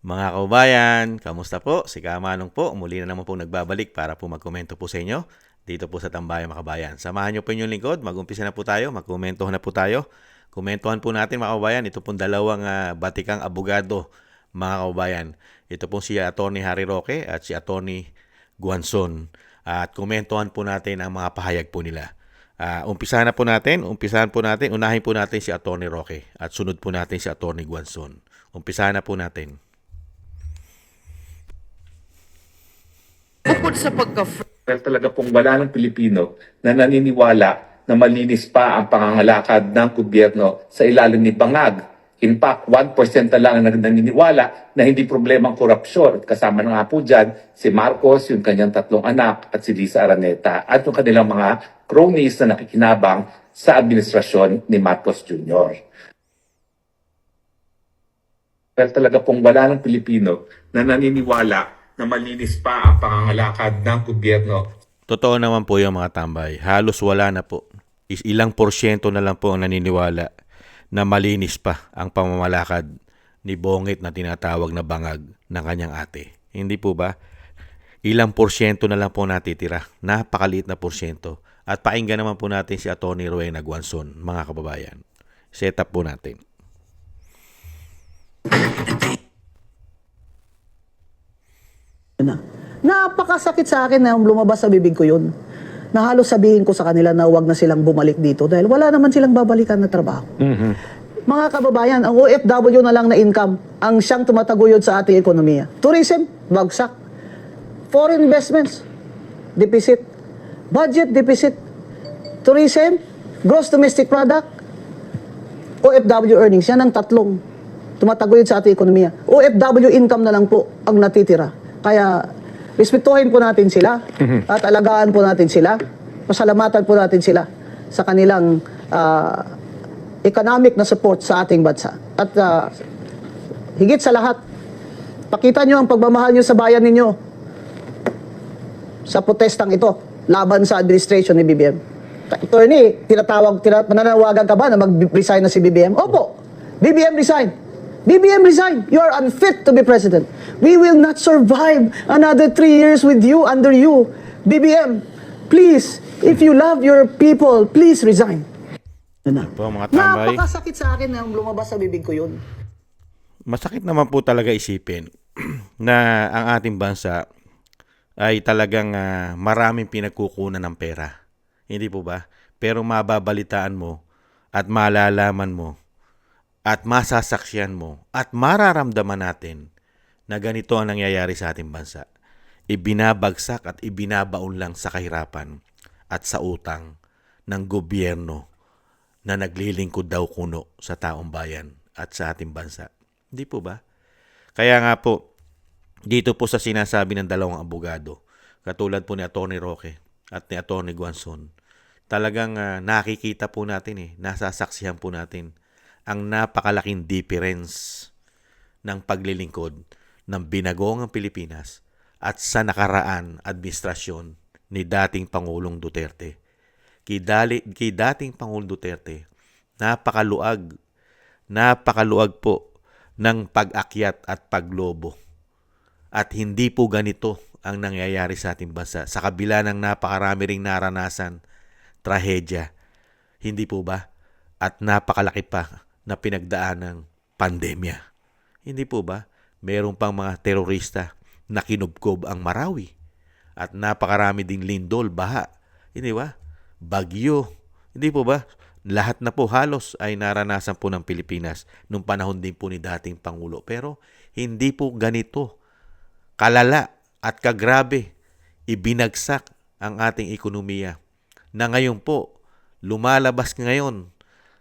Mga kababayan, kamusta po? Si Kamanong po, muli na naman po nagbabalik para po magkomento po sa inyo dito po sa Tambayan mga kabayan. Samahan niyo po inyong lingkod, mag-umpisa na po tayo, magkomentohan na po tayo. Komentuhan po natin mga kababayan, ito pong dalawang batikang abogado mga kababayan. Ito pong si Atty. Harry Roque at si Atty. Guanzon. At komentuhan po natin ang mga pahayag po nila. Umpisahan po natin, unahin po natin si Atty. Roque at sunod po natin si Atty. Guanzon. Umpisahan na po natin. Bukod sa Well, talaga pong wala ng Pilipino na naniniwala na malinis pa ang pangangalakad ng gobyerno sa ilalim ni Bangag. In fact, 1% na lang ang naniniwala na hindi problema ang korupsyon. Kasama na nga po dyan si Marcos, yung kanyang tatlong anak, at si Lisa Araneta, at yung kanilang mga cronies na nakikinabang sa administrasyon ni Marcos Jr. Well, talaga pong wala ng Pilipino na naniniwala na malinis pa ang pangangalakad ng gobyerno. Totoo naman po yung mga tambay. Halos wala na po. Ilang porsyento na lang po ang naniniwala na malinis pa ang pamamalakad ni Bongit na tinatawag na bangag ng kanyang ate. Hindi po ba? Ilang porsyento na lang po natitira. Napakaliit na porsyento. At pakinggan naman po natin si Atty. Rowena Guanzon, mga kababayan. Set up po natin. Napakasakit sa akin na lumabas sa bibig ko yun. Na halos sabihin ko sa kanila na huwag na silang bumalik dito dahil wala naman silang babalikan na trabaho. Mga kababayan, ang OFW na lang na income ang siyang tumataguyod sa ating ekonomiya. Tourism, bagsak. Foreign investments, deficit. Budget, deficit. Tourism, gross domestic product, OFW earnings. Yan ang tatlong tumataguyod sa ating ekonomiya. OFW income na lang po ang natitira. Kaya respetuhin po natin sila at alagaan po natin sila. Pasalamatan po natin sila sa kanilang economic na support sa ating bansa. At higit sa lahat, pakita nyo ang pagmamahal nyo sa bayan ninyo sa protestang ito laban sa administration ni BBM. Attorney, mananawagan ka ba na mag-resign na si BBM? Opo, BBM resign. BBM resign. You are unfit to be president. We will not survive another 3 years with you, under you. BBM, please, if you love your people, please resign. Po, mga tambay. Napakasakit sa akin na lumabas sa bibig ko yun. Masakit naman po talaga isipin na ang ating bansa ay talagang maraming pinagkukunan ng pera. Hindi po ba? Pero mababalitaan mo at malalaman mo at masasaksiyan mo at mararamdaman natin na ganito ang nangyayari sa ating bansa. Ibinabagsak at ibinabaon lang sa kahirapan at sa utang ng gobyerno na naglilingkod daw kuno sa taong bayan at sa ating bansa. Hindi po ba? Kaya nga po, dito po sa sinasabi ng dalawang abogado, katulad po ni Atty. Roque at ni Atty. Guanzon, talagang nakikita po natin nasasaksihan po natin ang napakalaking difference ng paglilingkod ng binagong Pilipinas at sa nakaraan administrasyon ni dating Pangulong Duterte. Kay dating Pangulong Duterte, napakaluag po ng pag-akyat at paglobo. At hindi po ganito ang nangyayari sa ating bansa. Sa kabila ng napakarami ring naranasan, trahedya, hindi po ba? At napakalaki pa na pinagdaan ng pandemya. Hindi po ba? Meron pang mga terorista na kinubkob ang Marawi. At napakarami ding lindol, baha. Hindi ba? Bagyo. Hindi po ba? Lahat na po halos ay naranasan po ng Pilipinas nung panahon din po ni dating Pangulo. Pero hindi po ganito kalala at kagrabe ibinagsak ang ating ekonomiya na ngayon po lumalabas ngayon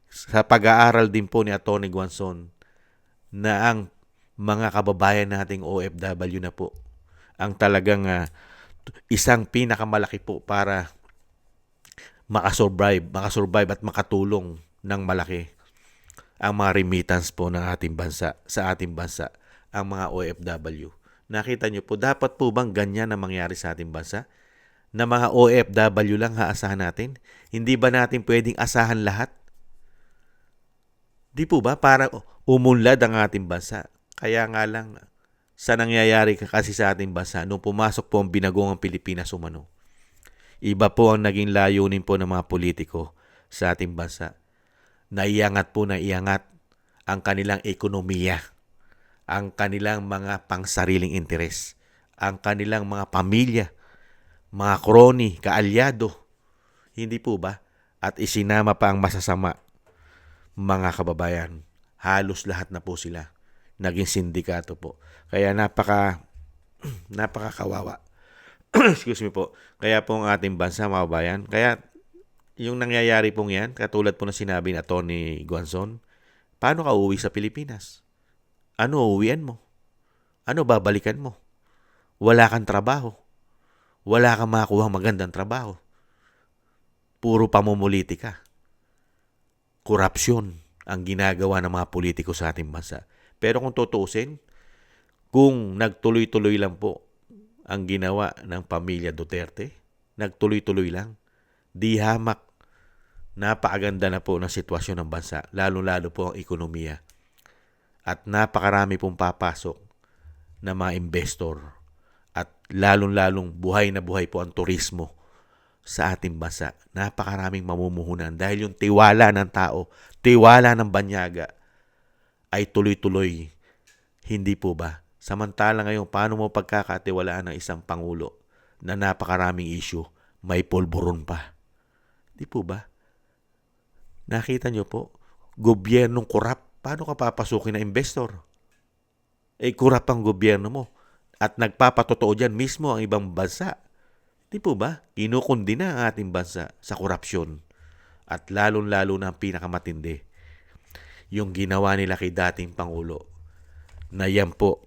sa pag-aaral din po ni Atty. Guanzon na ang mga kababayan nating OFW na po ang talagang isang pinakamalaki po para makasurvive at makatulong ng malaki ang mga remittance po ng ating bansa, sa ating bansa, ang mga OFW. Nakita nyo po, dapat po bang ganyan na mangyari sa ating bansa? Na mga OFW lang haasahan natin? Hindi ba natin pwedeng asahan lahat? Di po ba? Para umunlad ang ating bansa. Kaya nga lang, sa nangyayari kasi sa ating bansa nung pumasok po ang binagong Pilipinas umano. Iba po ang naging layunin po ng mga politiko sa ating bansa. Naiangat ang kanilang ekonomiya, ang kanilang mga pangsariling interes, ang kanilang mga pamilya, mga kroni, kaalyado. Hindi po ba? At isinama pa ang masasama, mga kababayan. Halos lahat na po sila naging sindikato po. Kaya napakakawawa. Excuse me po. Kaya po ang ating bansa, mga kababayan, kaya yung nangyayari pong yan, katulad po na sinabi ni Atty. Guanzon, paano ka uuwi sa Pilipinas? Ano uuwian mo? Ano babalikan mo? Wala kang trabaho. Wala kang makakuha magandang trabaho. Puro pamumulitika. Korupsyon ang ginagawa ng mga politiko sa ating bansa. Pero kung tutuusin, kung nagtuloy-tuloy lang po ang ginawa ng pamilya Duterte, nagtuloy-tuloy lang, di hamak, napakaganda na po ng sitwasyon ng bansa, lalo-lalo po ang ekonomiya. At napakarami pong papasok na mga investor at lalong-lalong buhay na buhay po ang turismo sa ating bansa. Napakaraming mamumuhunan dahil yung tiwala ng tao, tiwala ng banyaga ay tuloy-tuloy. Hindi po ba? Samantala ngayon, paano mo pagkakatiwalaan ng isang pangulo na napakaraming issue, may polboron pa? Di po ba? Nakita nyo po, gobyernong korap, paano ka papasukin na investor? Korap ang gobyerno mo. At nagpapatotoo dyan mismo ang ibang bansa. Di po ba? Kinukundi na ang ating bansa sa korupsyon. At lalong-lalo na ang pinakamatindi, yung ginawa nila kay dating Pangulo, na yan po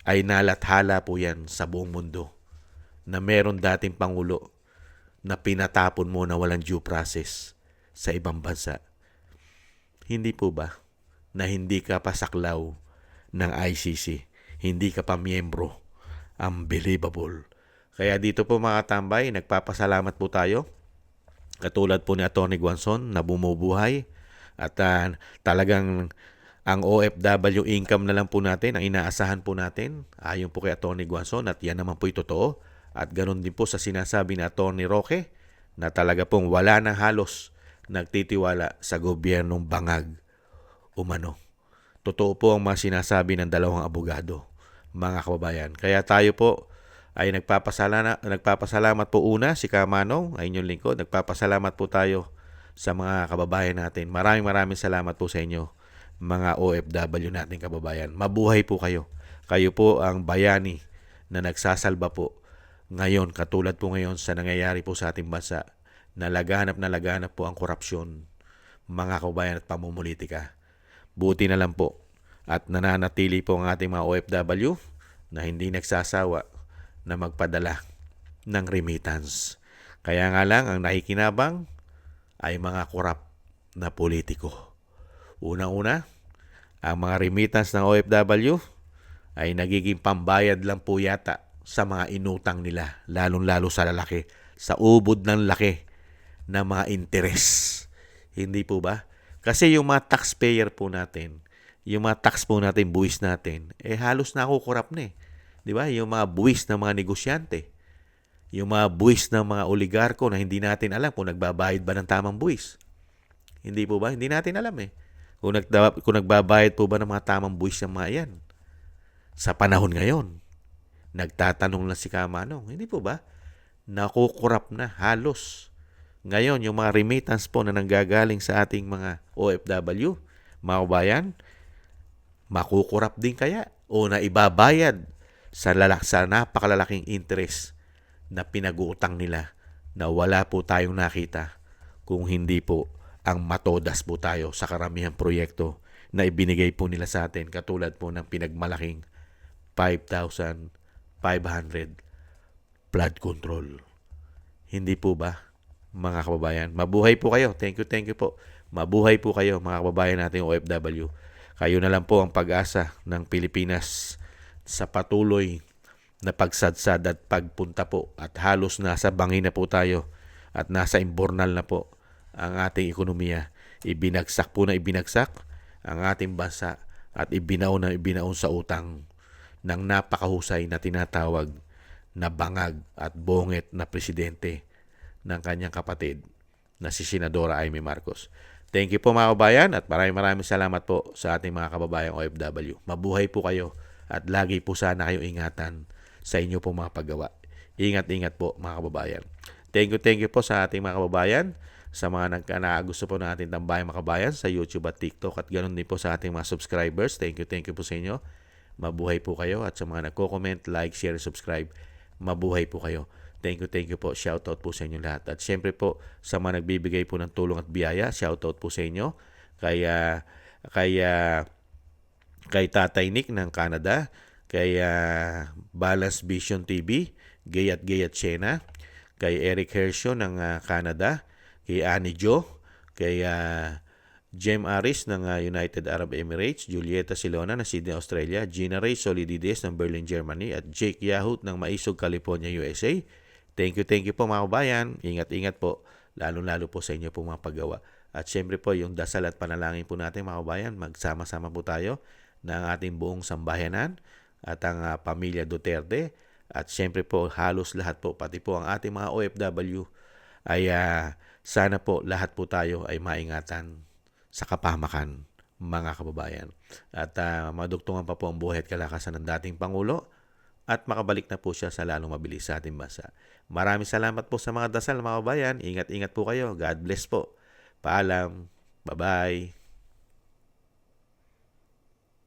ay nalathala po yan sa buong mundo, na meron dating Pangulo na pinatapon mo na walang due process sa ibang bansa. Hindi po ba na hindi ka pa saklaw ng ICC, hindi ka pa miyembro? Unbelievable. Kaya dito po mga tambay, nagpapasalamat po tayo. Katulad po ni Atty. Guanzon na bumubuhay at talagang ang OFW income na lang po natin, ang inaasahan po natin, ayon po kay Atty. Guanzon, at yan naman po'y totoo. At ganoon din po sa sinasabi ni Atty. Roque na talaga pong wala na halos nagtitiwala sa gobyernong bangag umano. Totoo po ang mga sinasabi ng dalawang abogado, mga kababayan. Kaya tayo po ay nagpapasalamat po una si Kamanong, ay inyong lingkod. Nagpapasalamat po tayo sa mga kababayan natin. Maraming salamat po sa inyo, mga OFW natin kababayan. Mabuhay po kayo. Kayo po ang bayani na nagsasalba po ngayon, katulad po ngayon sa nangyayari po sa ating bansa, na laganap po ang korupsyon, mga kababayan, at pamumulitika. Buti na lang po at nananatili po ang ating mga OFW na hindi nagsasawa na magpadala ng remittance. Kaya nga lang, ang nakikinabang ay mga korap na politiko. Unang-una, ang mga remittance ng OFW ay nagiging pambayad lang po yata sa mga inutang nila, lalong-lalo sa lalaki, sa ubod ng laki ng mga interes. Hindi po ba? Kasi yung mga taxpayer po natin, yung mga tax po natin, buwis natin, halos nakukurap na eh. Di ba? Yung mga buwis ng mga negosyante, yung mga buwis ng mga oligarko na hindi natin alam kung nagbabayad ba ng tamang buwis. Hindi po ba? Hindi natin alam eh. Kung nagbabayad po ba ng mga tamang buwis ng mga yan. Sa panahon ngayon, nagtatanong lang si Kamanong. Hindi po ba? Nakukurap na halos. Ngayon, yung mga remittance po na nanggagaling sa ating mga OFW, mga kabayan, makukurap din kaya o naibabayad sa napakalalaking interest na pinag-uutang nila na wala po tayong nakita kung hindi po ang matodas po tayo sa karamihang proyekto na ibinigay po nila sa atin, katulad po ng pinagmalaking 5,500 flood control. Hindi po ba, mga kababayan? Mabuhay po kayo. Thank you po. Mabuhay po kayo, mga kababayan natin OFW. Kayo na lang po ang pag-asa ng Pilipinas sa patuloy na pagsadsad at pagpunta po, at halos nasa bangin na po tayo at nasa imbornal na po ang ating ekonomiya. Ibinagsak ang ating bansa at ibinaon sa utang. ng napakahusay na tinatawag na bangag at bongit na presidente ng kanyang kapatid na si Senadora Amy Marcos. Thank you po mga kababayan at maraming salamat po sa ating mga kababayang OFW. Mabuhay po kayo at lagi po sana kayong ingatan sa inyo po mga paggawa. Ingat-ingat po mga kababayan. Thank you po sa ating mga kababayan, sa mga gusto po natin tambayan mga kababayan sa YouTube at TikTok at ganoon din po sa ating mga subscribers. Thank you po sa inyo. Mabuhay po kayo at sa mga nagko-comment, like, share, subscribe, mabuhay po kayo. Thank you po. Shoutout po sa inyo lahat. At syempre po sa mga nagbibigay po ng tulong at biyaya, shoutout po sa inyo. Kay Tatay Nick ng Canada, kay Balance Vision TV, Gayat Shena, kay Eric Hersho ng Canada, kay Annie Jo, kay Jem Aris ng United Arab Emirates, Julieta Silona ng Sydney, Australia, Gina Ray Solidides ng Berlin, Germany, at Jake Yahut ng Maisog, California, USA. Thank you po mga kabayan. Ingat po, lalo po sa inyo po mga paggawa. At syempre po, yung dasal at panalangin po natin mga kabayan, magsama-sama po tayo ng ating buong sambayanan at ang pamilya Duterte. At syempre po, halos lahat po, pati po ang ating mga OFW, ay sana po lahat po tayo ay maingatan sa kapahamakan mga kababayan. At madugtungan pa po ang buhay at kalakasan ng dating Pangulo at makabalik na po siya sa lalong mabilis sa ating bansa. Maraming salamat po sa mga dasal mga kababayan. Ingat po kayo. God bless po. Paalam. Bye-bye.